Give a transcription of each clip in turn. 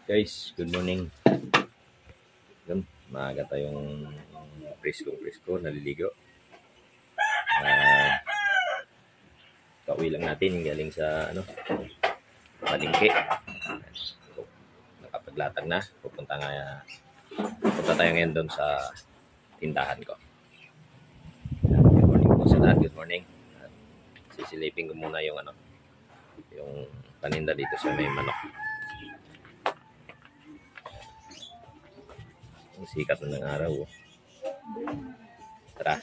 Guys, good morning. Yun, maaga tayong presko, naliligo. Pauwi lang natin galing sa palengke. Nakapaglatag na. Pupunta tayo ngayon doon sa tindahan ko. Good morning po sa lahat. Good morning. Sisilipin ko muna yung paninda dito sa may manok. Ang sikat na ng araw. Tara.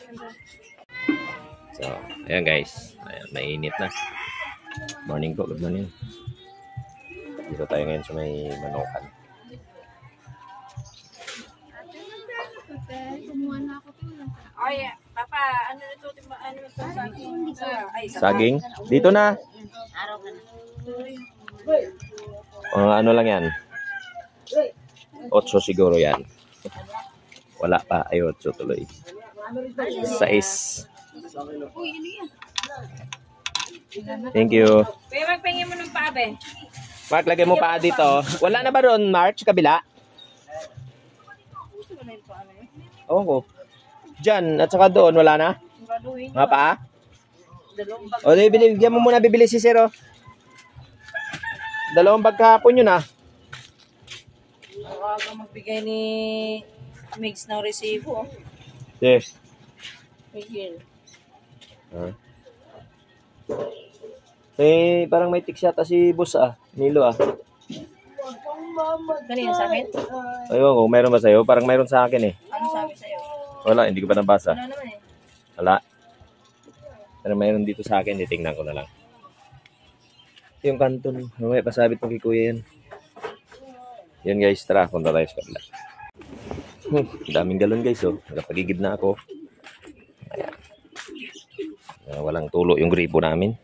So, ayan guys. Ayan, mainit na. Morning po. Good morning. Dito tayo ngayon sa may manokan. Oh yeah, Papa, ano ito? Ano ito? Saging? Dito na. Ano lang yan? 8 siguro yan. Wala pa. Ay, 8 tuloy. 6. Thank you. Kuya, magpingin mo ng paabe. Mark, lagay mo pa dito. Wala na ba ron, Mark? Kabila? Oo ko. Diyan, at saka doon, wala na? Mga pa? O, bigyan mo muna bibili si Sir. 2 bag kahapon yun ah. Ako magbigay ni Migs ng resibo. Yes. Miguel. Parang may tiks yata si boss Nilo Kanina sa akin? Ayun ko, meron ba sa'yo? Parang meron sa akin eh. Ano sabi sa'yo? Wala, hindi ko pa nabasa. Wala naman eh. Wala. Pero meron dito sa akin, titingnan ko na lang. Yung kanton, mamaya pasabit mo kay kuya yan. Yan guys, tara, punta tayo sa kabila. Daming galon guys Nakapagigib na ako. Ayan. Walang tulo yung gripo namin.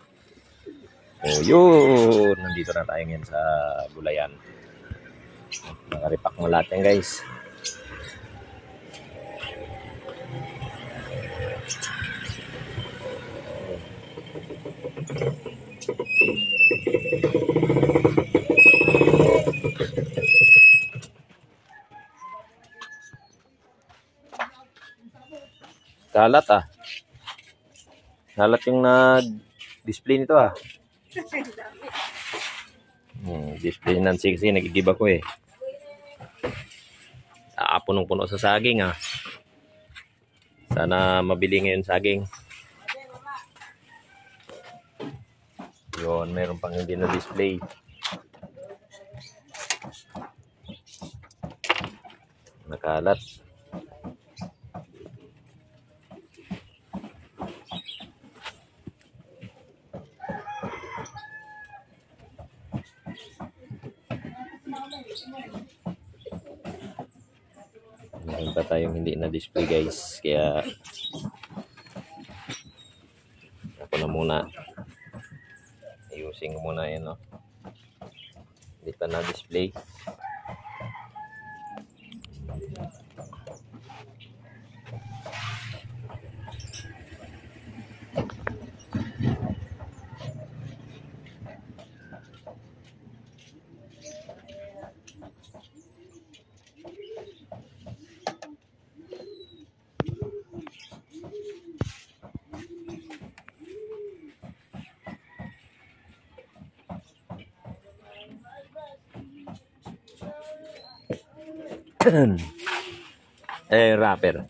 Yun. Nandito na tayo ngayon sa gulayan. Nakaripak mo lahat yan guys. Kalat Kalat yung nag-display nito display ng 6 nag-give ako punong-puno sa saging Sana mabili ngayon saging. Yun, meron pang hindi na display. Nakalat. Meron pa tayong hindi na display guys, kaya ako na muna ayusin ko muna yan hindi pa na display. Rapper.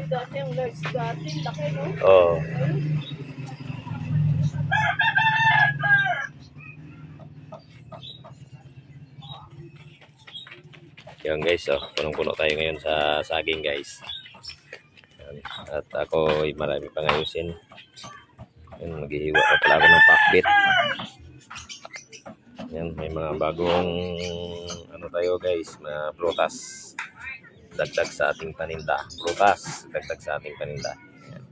Dati ang large dati, laki no? Oo. Yan guys, punong-puno tayo ngayon sa saging guys. At ako marami pang ayusin. Yan, maghihiwa pa pala ako ng pakbit. Yan, may mga bagong tayo guys, mga prutas. Dagdag sa ating paninda. Prutas, dagdag sa ating paninda. Yan.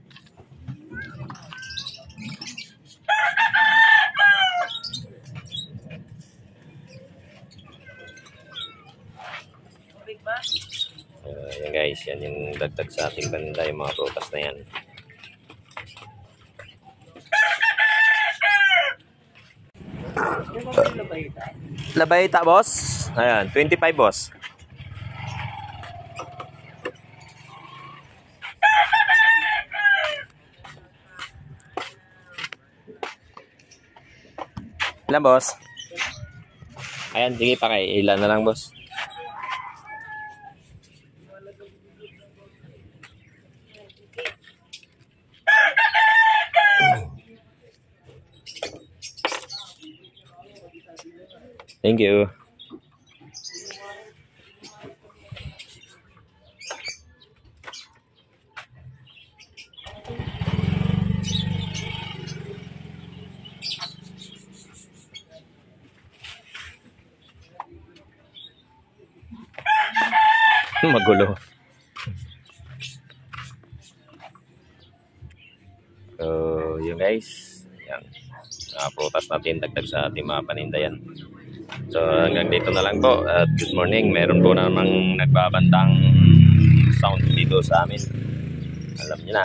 Yan guys, yan yung dagdag sa ating paninda, yung mga prutas na yan. Labayta, boss. Ayan, 25, boss. Ilan, boss? Ayan, sige pa kay ilan na lang, boss. Thank you. Magulo. So, yun guys. Yan. Prutas natin dagdag sa ating mga paninda yan. So, hanggang dito na lang po. At good morning. Meron po namang nagbabandang sound dito sa amin. Alam niyo na.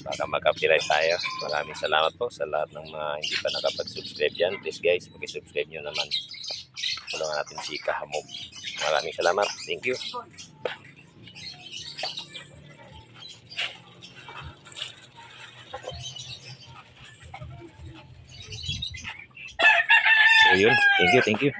Baka mag-copyright tayo. Maraming salamat po sa lahat ng mga hindi pa nakapag-subscribe yan. Please guys, mag-subscribe nyo naman. Tulungan natin si Kahamog. Maraming salamat. Thank you. So yun. Thank you.